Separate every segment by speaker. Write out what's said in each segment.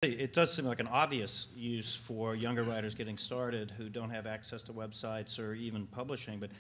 Speaker 1: It does seem like an obvious use for younger writers getting started who don't have access to websites or even publishing. But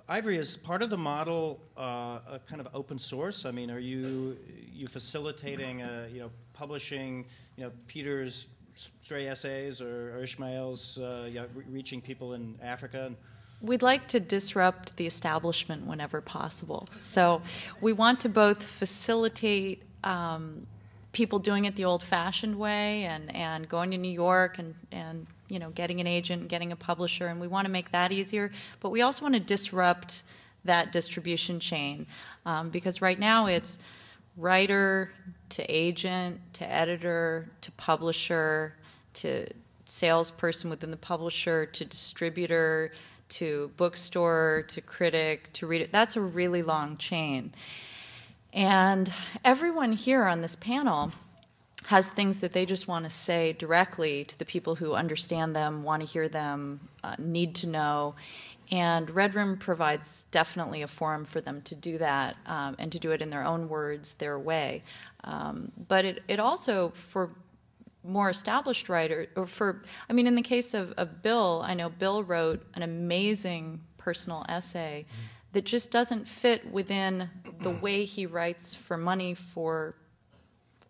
Speaker 1: Ivory, is part of the model a kind of open source? I mean, are you facilitating publishing Peter's stray essays or Ishmael's reaching people in Africa?
Speaker 2: We'd like to disrupt the establishment whenever possible. So we want to both facilitate people doing it the old-fashioned way and going to New York and getting an agent, getting a publisher, and we want to make that easier. But we also want to disrupt that distribution chain because right now it's writer to agent to editor to publisher to salesperson within the publisher to distributor to bookstore to critic to reader. That's a really long chain. And everyone here on this panel has things that they just want to say directly to the people who understand them, want to hear them, need to know. And Red Room provides definitely a forum for them to do that and to do it in their own words, their way. But it also, for more established writers, in the case of Bill, I know Bill wrote an amazing personal essay that just doesn't fit within the way he writes for money for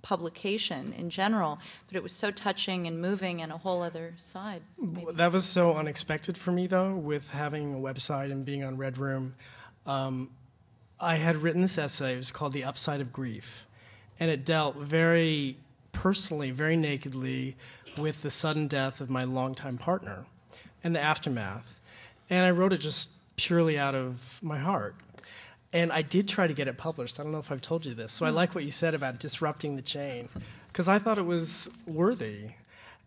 Speaker 2: publication in general, but it was so touching and moving and a whole other side. Maybe.
Speaker 3: That was so unexpected for me, though, with having a website and being on Red Room. I had written this essay. It was called The Upside of Grief, and it dealt very personally, very nakedly with the sudden death of my longtime partner and the aftermath. And I wrote it just purely out of my heart. And I did try to get it published. I don't know if I've told you this. So I like what you said about disrupting the chain, because I thought it was worthy.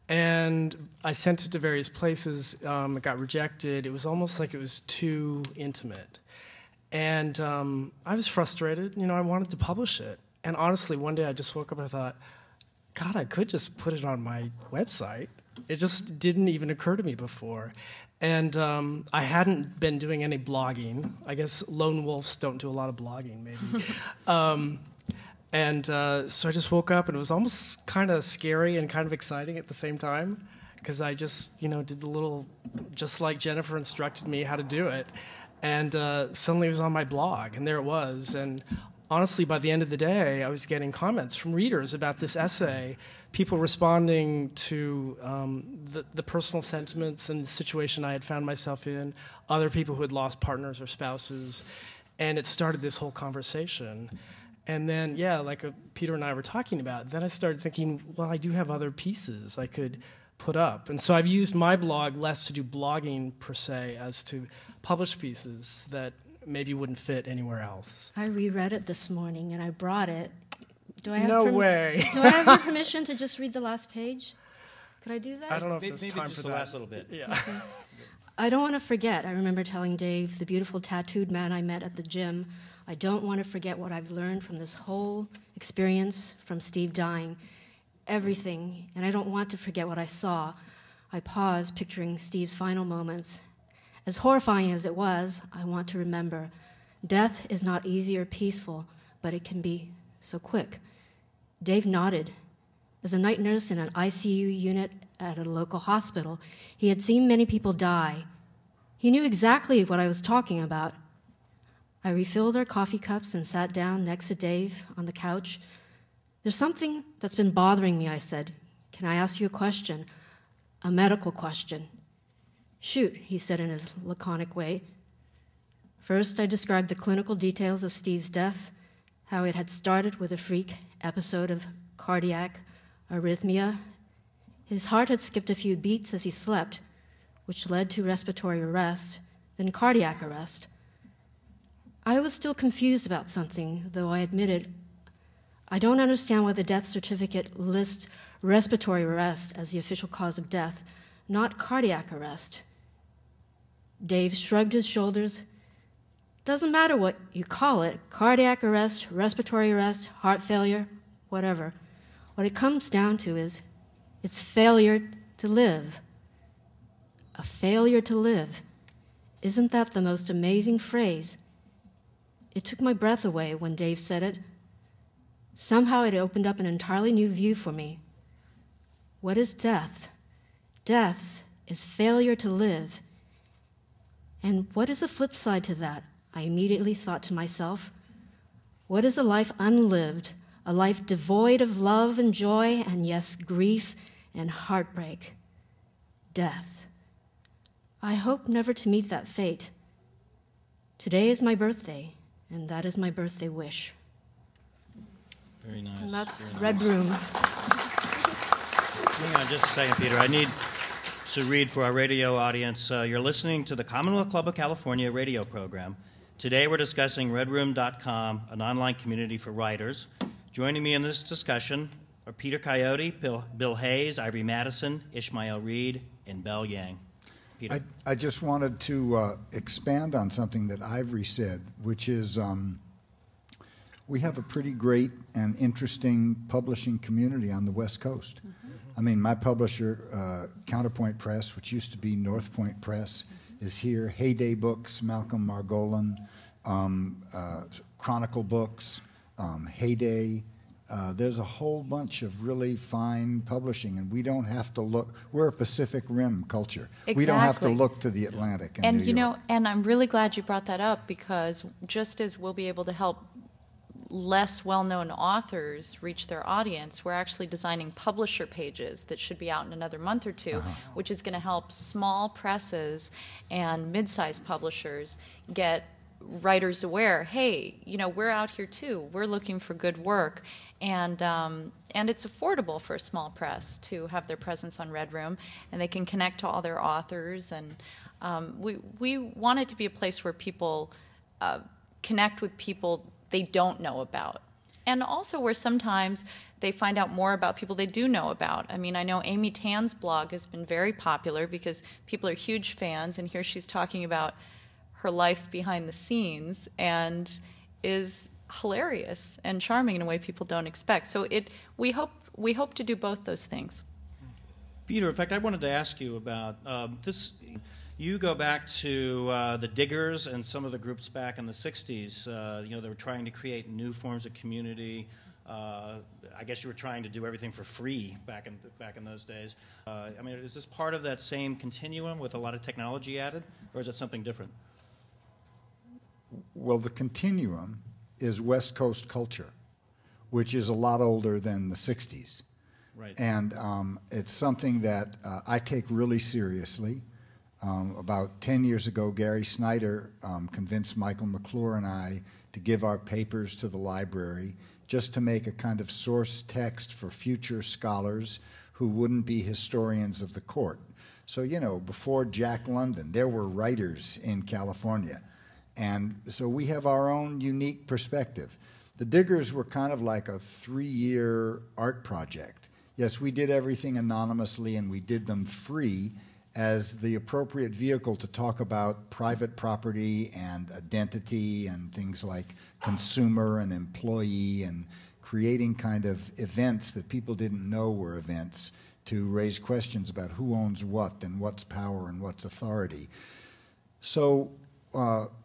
Speaker 3: And I sent it to various places. It got rejected. It was almost like it was too intimate. And I was frustrated. I wanted to publish it. And honestly, one day I just woke up and I thought, God, I could just put it on my website. It just didn't even occur to me before. And I hadn't been doing any blogging. I guess lone wolves don't do a lot of blogging, maybe. So I just woke up, and it was almost kind of scary and kind of exciting at the same time, because I just, did the little, just like Jennifer instructed me how to do it. And suddenly it was on my blog, and there it was. And honestly, by the end of the day, I was getting comments from readers about this essay, people responding to the personal sentiments and the situation I had found myself in, other people who had lost partners or spouses, and it started this whole conversation. And then, like Peter and I were talking about, then I started thinking, well, I do have other pieces I could put up. And so I've used my blog less to do blogging, per se, as to publish pieces that maybe wouldn't fit anywhere else.
Speaker 4: I reread it this morning, and I brought it. Do I have
Speaker 3: no way.
Speaker 4: Do I have your permission to just read the last page? Could I do that?
Speaker 3: I don't know if there's time for
Speaker 1: the
Speaker 3: that.
Speaker 1: last little bit.
Speaker 3: Yeah.
Speaker 4: Okay. I don't want to forget. I remember telling Dave, the beautiful tattooed man I met at the gym, I don't want to forget what I've learned from this whole experience, from Steve dying, everything, and I don't want to forget what I saw. I paused, picturing Steve's final moments. As horrifying as it was, I want to remember, death is not easy or peaceful, but it can be so quick. Dave nodded. As a night nurse in an ICU unit at a local hospital, he had seen many people die. He knew exactly what I was talking about. I refilled our coffee cups and sat down next to Dave on the couch. There's something that's been bothering me, I said. Can I ask you a question? A medical question. Shoot, he said in his laconic way. First, I described the clinical details of Steve's death, how it had started with a freak episode of cardiac arrhythmia. His heart had skipped a few beats as he slept, which led to respiratory arrest, then cardiac arrest. I was still confused about something, though I admitted I don't understand why the death certificate lists respiratory arrest as the official cause of death, not cardiac arrest. Dave shrugged his shoulders. Doesn't matter what you call it, cardiac arrest, respiratory arrest, heart failure, whatever. What it comes down to is it's failure to live. A failure to live. Isn't that the most amazing phrase? It took my breath away when Dave said it. Somehow it opened up an entirely new view for me. What is death? Death is failure to live. And what is the flip side to that? I immediately thought to myself, what is a life unlived, a life devoid of love and joy, and yes, grief and heartbreak? Death. I hope never to meet that fate. Today is my birthday, and that is my birthday wish.
Speaker 1: Very nice.
Speaker 4: And that's
Speaker 1: Very
Speaker 4: Red
Speaker 1: nice.
Speaker 4: Room.
Speaker 1: Hang on just a second, Peter. I need to read for our radio audience. You're listening to the Commonwealth Club of California radio program. Today we're discussing redroomdotcom, an online community for writers. Joining me in this discussion are Peter Coyote, Bill Hayes, Ivory Madison, Ishmael Reed, and Belle Yang. Peter.
Speaker 5: I just wanted to expand on something that Ivory said, which is we have a pretty great and interesting publishing community on the West Coast. I mean, my publisher, Counterpoint Press, which used to be North Point Press, is here. Heyday Books, Malcolm Margolin, Chronicle Books, Heyday. There's a whole bunch of really fine publishing, and we don't have to look. We're a Pacific Rim culture.
Speaker 2: Exactly.
Speaker 5: We don't have to look to the Atlantic and New
Speaker 2: you know,
Speaker 5: York.
Speaker 2: and I'm really glad you brought that up, because just as we'll be able to help less well-known authors reach their audience, we're actually designing publisher pages that should be out in another month or two, which is going to help small presses and mid-sized publishers get writers aware, hey, you know, we're out here too. We're looking for good work. And it's affordable for a small press to have their presence on Red Room, and they can connect to all their authors. And we want it to be a place where people connect with people they don't know about, and also where sometimes they find out more about people they do know about. I mean, I know Amy Tan's blog has been very popular because people are huge fans, and here she's talking about her life behind the scenes and is hilarious and charming in a way people don't expect. So we hope to do both those things.
Speaker 1: Peter, in fact, I wanted to ask you about this. You go back to the Diggers and some of the groups back in the 60s. You know, they were trying to create new forms of community. I guess you were trying to do everything for free back in those days. I mean, is this part of that same continuum with a lot of technology added, or is it something different?
Speaker 5: Well, the continuum is West Coast culture, which is a lot older than the 60s.
Speaker 1: Right.
Speaker 5: And it's something that I take really seriously. About 10 years ago, Gary Snyder convinced Michael McClure and I to give our papers to the library just to make a kind of source text for future scholars who wouldn't be historians of the court. So, you know, before Jack London, there were writers in California. And so we have our own unique perspective. The Diggers were kind of like a 3-year art project. Yes, we did everything anonymously, and we did them free as the appropriate vehicle to talk about private property and identity and things like consumer and employee, and creating kind of events that people didn't know were events to raise questions about who owns what and what's power and what's authority. So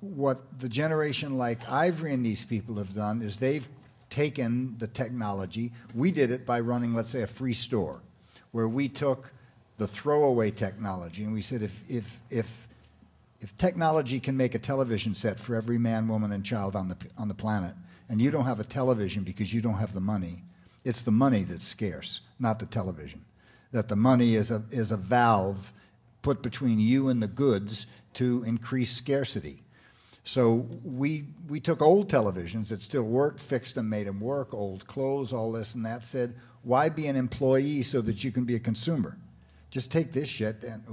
Speaker 5: what the generation like Ivory and these people have done is they've taken the technology. We did it by running, let's say, a free store, where we took the throwaway technology, and we said, if technology can make a television set for every man, woman, and child on the planet, and you don't have a television because you don't have the money, it's the money that's scarce, not the television. That the money is a valve put between you and the goods to increase scarcity. So we took old televisions that still worked, fixed them, made them work, old clothes, all this and that, said, why be an employee so that you can be a consumer? Just take this shit and,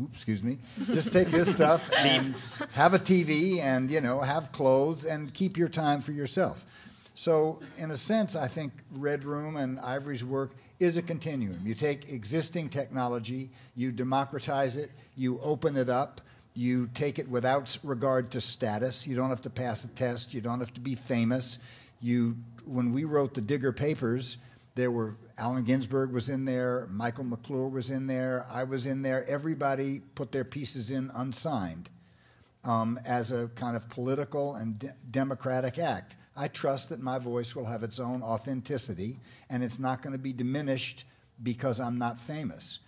Speaker 5: just take this stuff and have a TV and, you know, have clothes and keep your time for yourself. So in a sense, I think Red Room and Ivory's work is a continuum. You take existing technology, you democratize it, you open it up, you take it without regard to status. You don't have to pass a test. You don't have to be famous. When we wrote the Digger papers, there were Allen Ginsberg was in there, Michael McClure was in there, I was in there. Everybody put their pieces in unsigned as a kind of political and democratic act. I trust that my voice will have its own authenticity, and it's not going to be diminished because I'm not famous.